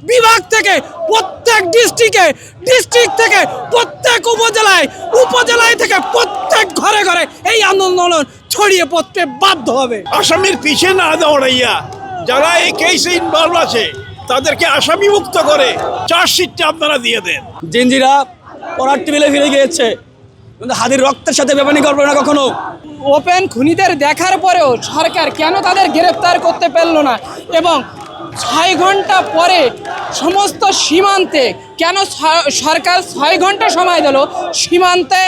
বিভাগ থেকে প্রত্যেক ডিস্ট্রিক্ট থেকে প্রত্যেক উপজেলায় থেকে প্রত্যেক ঘরে ঘরে এই আন্দোলন ছড়িয়ে পড়তে বাধ্য হবে। আসামির পিছে না দৌড়াইয়া যারা এই কেসে ইনভলভ আছে তাদেরকে আসামি মুক্ত করে চার্জশিটটা আপনারা দিয়ে দেন। জিঞ্জিরা পড়ার টেবিলে ফিরে গিয়েছে, কিন্তু হাদির রক্তের সাথে বেমানি করবে না কখনো। ওপেন খুনিদের দেখার পরেও সরকার কেন তাদের গ্রেফতার করতে পারলো না, এবং 6 ঘন্টা পরে সমস্ত সীমান্তে কেন সরকার 6 ঘন্টা সময় দিল সীমান্তে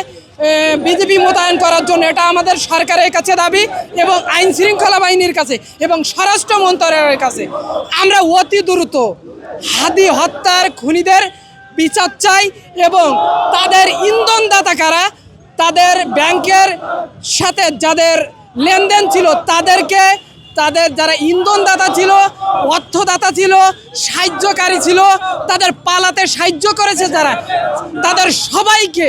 বিজেপি মোতায়েন করার জন্য? এটা আমাদের সরকারের কাছে দাবি এবং আইন শৃঙ্খলা বাহিনীর কাছে এবং স্বরাষ্ট্র মন্ত্রণালয়ের কাছে। আমরা অতি দ্রুত হাদি হত্যার খুনিদের বিচার চাই এবং তাদের ইন্ধনদাতা কারা, তাদের ব্যাংকের সাথে যাদের লেনদেন ছিল তাদেরকে, তাদের যারা ইন্ধনদাতা ছিল, অর্থদাতা ছিল, সাহায্যকারী ছিল, তাদের পালাতে সাহায্য করেছে যারা, তাদের সবাইকে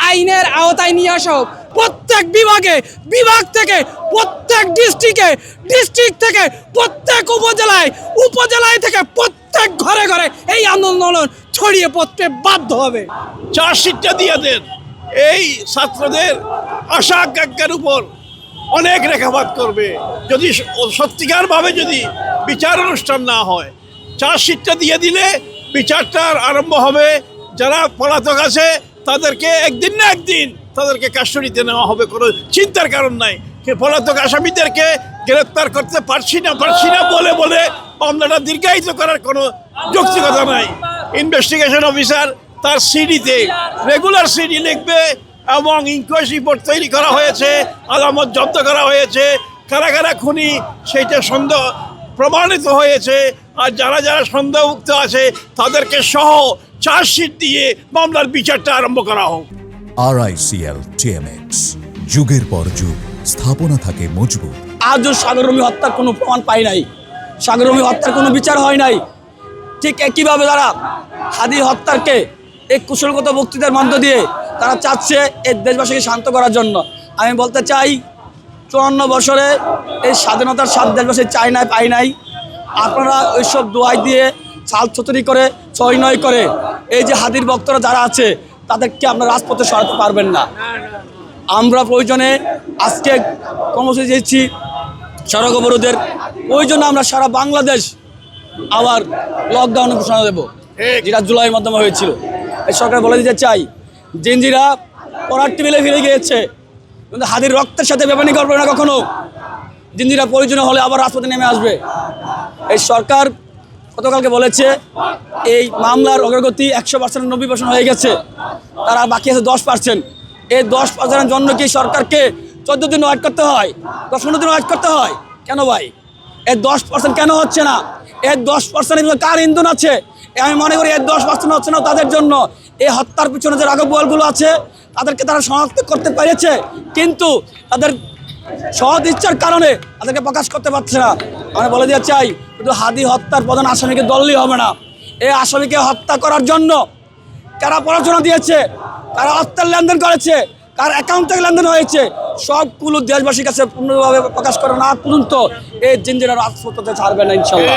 আইনের আওতায় নিয়ে আসা হোক। প্রত্যেক বিভাগ থেকে প্রত্যেক ডিস্ট্রিক্ট থেকে প্রত্যেক উপজেলায় থেকে প্রত্যেক ঘরে ঘরে এই আন্দোলন ছড়িয়ে পড়তে বাধ্য হবে। চার্জশিটটা দিয়ে দেন। এই ছাত্রদের আশা আকাঙ্ক্ষার উপর অনেক রেখাপাত করবে যদি সত্যিকারভাবে যদি বিচার অনুষ্ঠান না হয়। চার্জশিটটা দিয়ে দিলে বিচারটার আরম্ভ হবে। যারা পলাতক আছে তাদেরকে একদিন না একদিন তাদেরকে কাস্টডিতে নেওয়া হবে, কোনো চিন্তার কারণ নাই। পলাতক আসামিদেরকে গ্রেপ্তার করতে পারছি না বলে মামলাটা দীর্ঘায়িত করার কোনো যৌক্তিকতা নাই। ইনভেস্টিগেশন অফিসার তার সিডিতে রেগুলার সিডি লিখবে এবং ইনকোয়ারি রিপোর্ট তৈরি করা হয়েছে, আলামত জব্দ করা হয়েছে, কারা কারা খুনি সেইটা সন্দেহ প্রমাণিত হয়েছে। আর যারা সন্দেহমুক্ত আছে তাদেরকে সহ চার্জশিট দিয়ে মামলার বিচারটা আরম্ভ করা হোক। RICL TMX, যুগের পর যুগ স্থাপনা থাকে মজবুত। আজও সাগররুমি হত্যার কোনো প্রমাণ পাই নাই, সাগররুমি হত্যার কোনো বিচার হয় নাই। ঠিক একইভাবে যারা হাদি হত্যারকে এই কুশলগত বক্তৃতার মধ্য দিয়ে তারা চাচ্ছে এই দেশবাসীকে শান্ত করার জন্য। আমি বলতে চাই 54 বছরে এই স্বাধীনতার স্বাদ দেশবাসী চাই নাই, পাই নাই। আপনারা ওইসব দোয়াই দিয়ে ছাল ছতরি করে 6-9 করে এই যে হাদির ভক্তরা যারা আছে তাদেরকে আপনারা রাজপথে সরাতে পারবেন না। আমরা প্রয়োজনে আজকে কর্মসূচি দিচ্ছি সড়ক অবরোধের, ওই জন্য আমরা সারা বাংলাদেশ আবার লকডাউনের ঘোষণা দেব, যেটা জুলাইয়ের মাধ্যমে হয়েছিল। এই সরকার বলে দিতে চাই, জিঞ্জিরা পড়ার টেবিলে ফিরে গিয়েছে, কিন্তু হাদির রক্তের সাথে বেমানি করবে না কখনো। জিঞ্জিরা প্রয়োজনে হলে আবার রাজপথে নেমে আসবে। এই সরকার গতকালকে বলেছে এই মামলার অগ্রগতি 100% 90% হয়ে গেছে, তারা বাকি আছে 10%। এই 10%-এর জন্য কি সরকারকে 14 দিন ওয়েট করতে হয়, 15 দিন ওয়েট করতে হয়? কেন ভাই এই 10% কেন হচ্ছে না? এই 10% কার ইন্ধন আছে? আমি মনে করি এই 10% হচ্ছে না তাদের জন্য। এই হত্যার পিছনে যে রাগবলগুলো আছে তাদেরকে তারা শনাক্ত করতে পেরেছে, কিন্তু তাদের সহজ ইচ্ছার কারণে তাদেরকে প্রকাশ করতে পারছে না। আমি বলে দিতে চাই, কিন্তু হাদি হত্যার প্রধান আসামিকে দললেই হবে না। এই আসামিকে হত্যা করার জন্য কারা পড়াশোনা দিয়েছে, কারা অর্থের লেনদেন করেছে, কার অ্যাকাউন্ট থেকে লেনদেন হয়েছে, সবগুলো দেশবাসীর কাছে পূর্ণভাবে প্রকাশ করে না পর্যন্ত এই জিঞ্জিরা রাজপথে ছাড়বে না ইনশাল্লাহ।